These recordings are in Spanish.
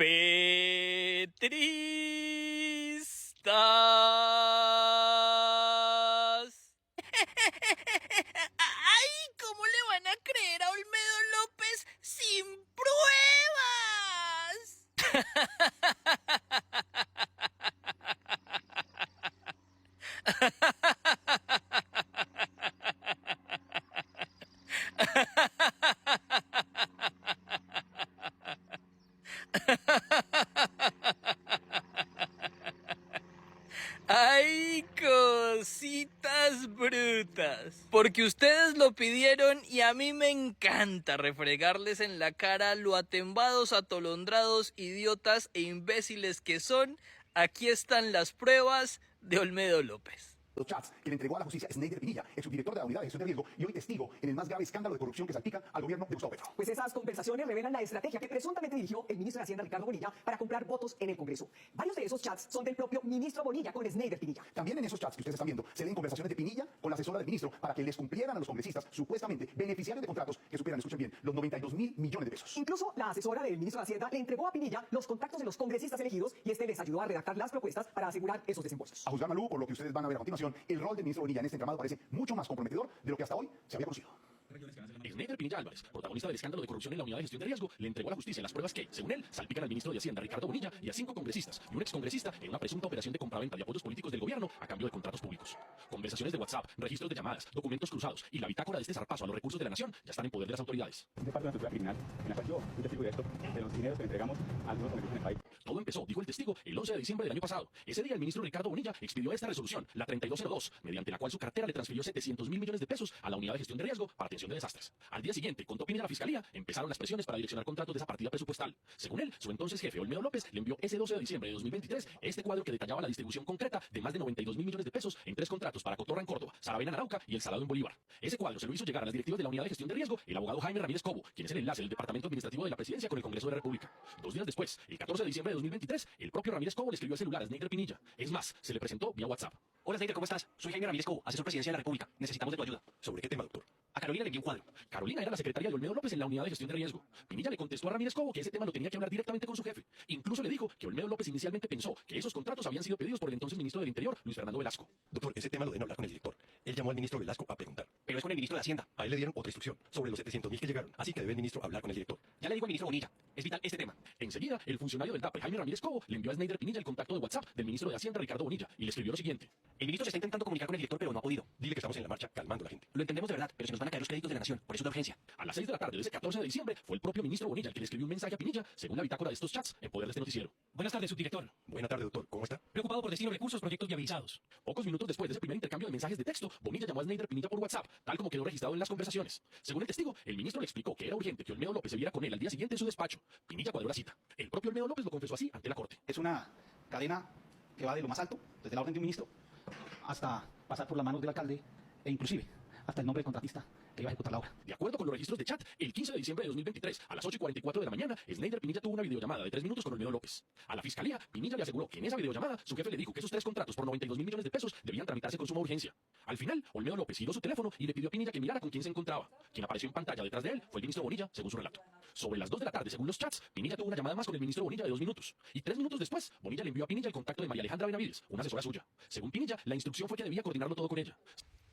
Petristas. ¡Ay! ¿Cómo le van a creer a Olmedo López sin ¡Ay, cositas brutas! Porque ustedes lo pidieron y a mí me encanta refregarles en la cara lo atembados, atolondrados, idiotas e imbéciles que son. Aquí están las pruebas de Olmedo López. Los chats que le entregó a la justicia Sneider Pinilla, el subdirector de la Unidad de Gestión de Riesgo y hoy testigo en el más grave escándalo de corrupción que salpica al gobierno de Gustavo Petro. Pues esas conversaciones revelan la estrategia que presuntamente dirigió el ministro de Hacienda, Ricardo Bonilla, para comprar votos en el Congreso. Varios de esos chats son del propio ministro Bonilla con Sneider Pinilla. También en esos chats que ustedes están viendo se leen conversaciones de Pinilla con la asesora del ministro para que les cumplieran a los congresistas, supuestamente beneficiarios de contratos que superan, escuchen bien, los 92.000 millones de pesos. Incluso la asesora del ministro de Hacienda le entregó a Pinilla los contactos de los congresistas elegidos y este les ayudó a redactar las propuestas para asegurar esos desembolsos. A juzgar, Malú, por lo que ustedes van a ver a continuación, el rol del ministro Bonilla en este entramado parece mucho más comprometedor de lo que hasta hoy se había conocido. Sneider Pinilla Álvarez, protagonista del escándalo de corrupción en la Unidad de Gestión de Riesgo, le entregó a la justicia las pruebas que, según él, salpican al ministro de Hacienda, Ricardo Bonilla, y a 5 congresistas y un excongresista en una presunta operación de compraventa de apoyos políticos del gobierno a cambio de contratos públicos. Conversaciones de WhatsApp, registros de llamadas, documentos cruzados y la bitácora de este zarpazo a los recursos de la nación ya están en poder de las autoridades. De parte de la estructura criminal, en la cual yo fui testigo directo de los dineros que le entregamos a algunos congresistas en el país. Todo empezó, dijo el testigo, el 11 de diciembre del año pasado. Ese día el ministro Ricardo Bonilla expidió esta resolución, la 3202, mediante la cual su cartera le transfirió 700.000 millones de pesos a la Unidad de Gestión de Riesgo para atención de desastres. Al día siguiente, contó Pinilla a la Fiscalía, empezaron las presiones para direccionar contratos de esa partida presupuestal. Según él, su entonces jefe, Olmedo López, le envió ese 12 de diciembre de 2023 este cuadro que detallaba la distribución concreta de más de 92.000 millones de pesos en 3 contratos para Cotorra en Córdoba, Saravena en Arauca y El Salado en Bolívar. Ese cuadro se lo hizo llegar a las directivas de la Unidad de Gestión de Riesgo el abogado Jaime Ramírez Cobo, quien es el enlace del Departamento Administrativo de la Presidencia con el Congreso de la República. 2 días después, el 14 de diciembre de 2023, el propio Ramírez Cobo le escribió al celular a Sneider Pinilla. Es más, se le presentó vía WhatsApp. Hola Sneider, ¿cómo estás? Soy Jaime Ramírez Cobo, asesor presidencial de la República. Necesitamos de tu ayuda. ¿Sobre qué tema, doctor? A Carolina le envié un cuadro. Carolina era la secretaria de Olmedo López en la Unidad de Gestión de Riesgo. Pinilla le contestó a Ramírez Cobo que ese tema lo tenía que hablar directamente con su jefe. Incluso le dijo que Olmedo López inicialmente pensó que esos contratos habían sido pedidos por el entonces ministro del Interior, Luis Fernando Velasco. Doctor, ese tema lo deben hablar con el director. Él llamó al ministro Velasco a preguntar. Pero es con el ministro de Hacienda. A él le dieron otra instrucción sobre los 700.000 que llegaron. Así que debe el ministro hablar con el director. Ya le digo al ministro Bonilla. Es vital este tema. Enseguida, el funcionario del DAPE, Jaime Ramírez Cobo, le envió a Sneider Pinilla el contacto de WhatsApp del ministro de Hacienda, Ricardo Bonilla, y le escribió lo siguiente. El ministro se está intentando comunicar con el director, pero no ha podido. Dile que estamos en la marcha calmando a la gente. Lo entendemos de verdad, pero se nos van a caer los créditos de la nación. Por eso es de urgencia. A las 6 de la tarde de ese 14 de diciembre, fue el propio ministro Bonilla el que le escribió un mensaje a Pinilla, según la bitácora de estos chats, en poder de este noticiero. Buenas tardes, subdirector. Buena tarde, doctor. ¿Cómo está? Preocupado por destino recursos, proyectos viabilizados. Pocos minutos después de ese primer intercambio de mensajes de texto, Bonilla llamó a Sneider Pinilla por WhatsApp, tal como quedó registrado en las conversaciones. Según el testigo, el ministro le explicó que era urgente que Olmedo López se viera con él al día siguiente en su despacho. Pinilla cuadró la cita. El propio Olmedo López lo confesó así ante la corte. Es una cadena que va de lo más alto, desde la orden de un ministro, hasta pasar por las manos del alcalde e inclusive hasta el nombre del contratista que iba a ejecutar la obra. De acuerdo con los registros de chat, el 15 de diciembre de 2023, a las 8:44 de la mañana, Sneider Pinilla tuvo una videollamada de 3 minutos con Olmedo López. A la fiscalía, Pinilla le aseguró que en esa videollamada su jefe le dijo que esos 3 contratos por 92.000 millones de pesos debían tramitarse con suma urgencia. Al final, Olmedo López giró su teléfono y le pidió a Pinilla que mirara con quién se encontraba. Quien apareció en pantalla detrás de él fue el ministro Bonilla, según su relato. Sobre las 2 de la tarde, según los chats, Pinilla tuvo una llamada más con el ministro Bonilla de 2 minutos. Y 3 minutos después, Bonilla le envió a Pinilla el contacto de María Alejandra Benavides, una asesora suya. Según Pinilla, la instrucción fue que debía coordinarlo todo con ella.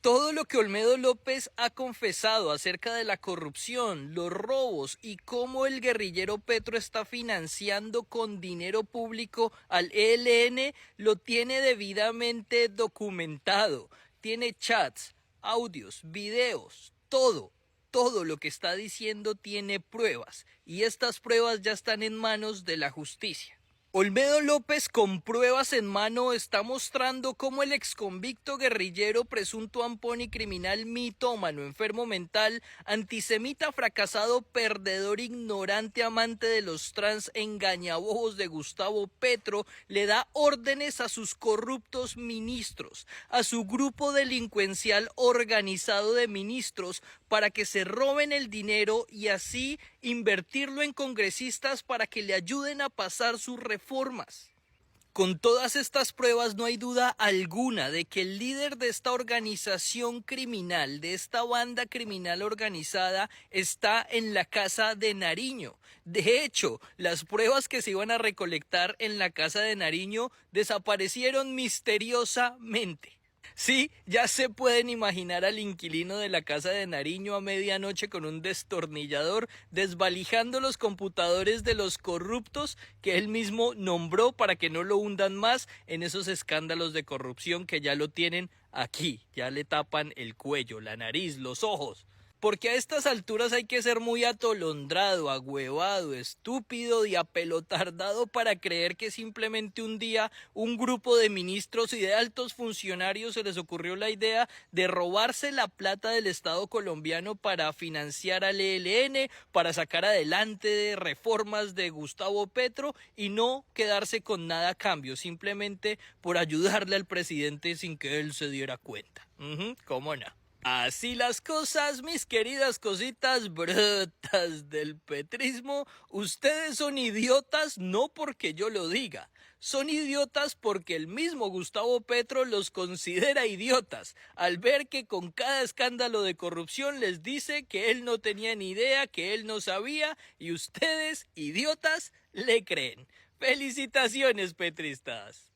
Todo lo que Olmedo López ha confesado acerca de la corrupción, los robos y cómo el guerrillero Petro está financiando con dinero público al ELN lo tiene debidamente documentado. Tiene chats, audios, videos, todo. Todo lo que está diciendo tiene pruebas y estas pruebas ya están en manos de la justicia. Olmedo López, con pruebas en mano, está mostrando cómo el exconvicto guerrillero, presunto ampón y criminal mitómano, enfermo mental, antisemita, fracasado, perdedor, ignorante, amante de los trans, engañabobos de Gustavo Petro, le da órdenes a sus corruptos ministros, a su grupo delincuencial organizado de ministros, para que se roben el dinero y así invertirlo en congresistas para que le ayuden a pasar sus reformas. Con todas estas pruebas no hay duda alguna de que el líder de esta organización criminal, de esta banda criminal organizada, está en la casa de Nariño. De hecho, las pruebas que se iban a recolectar en la casa de Nariño desaparecieron misteriosamente. Sí, ya se pueden imaginar al inquilino de la casa de Nariño a medianoche con un destornillador desvalijando los computadores de los corruptos que él mismo nombró para que no lo hundan más en esos escándalos de corrupción que ya lo tienen aquí, ya le tapan el cuello, la nariz, los ojos. Porque a estas alturas hay que ser muy atolondrado, agüevado, estúpido y apelotardado para creer que simplemente un día un grupo de ministros y de altos funcionarios se les ocurrió la idea de robarse la plata del Estado colombiano para financiar al ELN, para sacar adelante reformas de Gustavo Petro y no quedarse con nada a cambio, simplemente por ayudarle al presidente sin que él se diera cuenta. ¿Cómo no? Así las cosas, mis queridas cositas brutas del petrismo, ustedes son idiotas no porque yo lo diga, son idiotas porque el mismo Gustavo Petro los considera idiotas, al ver que con cada escándalo de corrupción les dice que él no tenía ni idea, que él no sabía, y ustedes, idiotas, le creen. ¡Felicitaciones, petristas!